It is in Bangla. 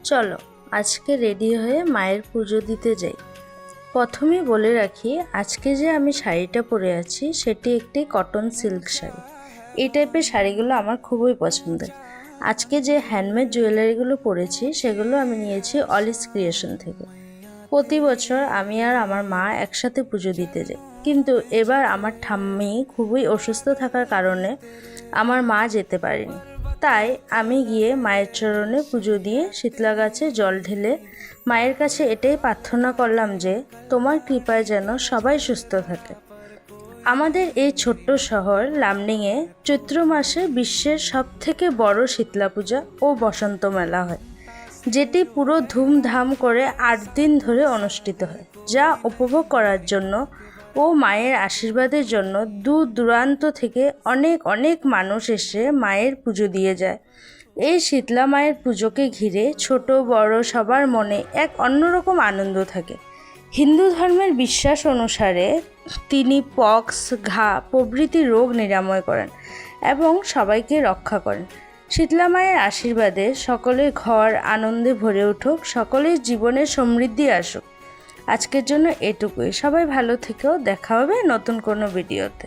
চলো আজকে রেডি হয়ে মায়ের পুজো দিতে যাই। প্রথমেই বলে রাখি, আজকে যে আমি শাড়িটা পরে আছি সেটি একটি কটন সিল্ক শাড়ি। এই টাইপের শাড়িগুলো আমার খুবই পছন্দের। আজকে যে হ্যান্ডমেড জুয়েলারিগুলো পরেছি সেগুলো আমি নিয়েছি অলিস ক্রিয়েশন থেকে। প্রতি বছর আমি আর আমার মা একসাথে পুজো দিতে যাই, কিন্তু এবার আমার ঠাম্মি খুবই অসুস্থ থাকার কারণে আমার মা যেতে পারেনি। তাই আমি গিয়ে মায়ের চরণে পুজো দিয়ে শীতলা গাছে জল ঢেলে মায়ের কাছে এটাই প্রার্থনা করলাম যে তোমার কৃপায় যেন সবাই সুস্থ থাকে। আমাদের এই ছোট্ট শহর লামডিংয়ে চৈত্র মাসে বিশ্বের সবথেকে বড় শীতলা পূজা ও বসন্ত মেলা হয়, যেটি পুরো ধুমধাম করে 8 দিন ধরে অনুষ্ঠিত হয়, যা উপভোগ করার জন্য ও মায়ের আশীর্বাদের জন্য দূর দূরান্ত থেকে অনেক অনেক মানুষ এসে মায়ের পুজো দিয়ে যায়। এই শীতলা মায়ের পুজোকে ঘিরে ছোট বড় সবার মনে এক অন্যরকম আনন্দ থাকে। হিন্দু ধর্মের বিশ্বাস অনুসারে তিনি পক্স, ঘা প্রভৃতি রোগ নিরাময় করেন এবং সবাইকে রক্ষা করেন। শীতলা মায়ের আশীর্বাদে সকলের ঘর আনন্দে ভরে উঠুক, সকলের জীবনে সমৃদ্ধি আসুক। আজকের জন্য এটুকুই। সবাই ভালো থেকো, দেখা হবে নতুন কোনো ভিডিওতে।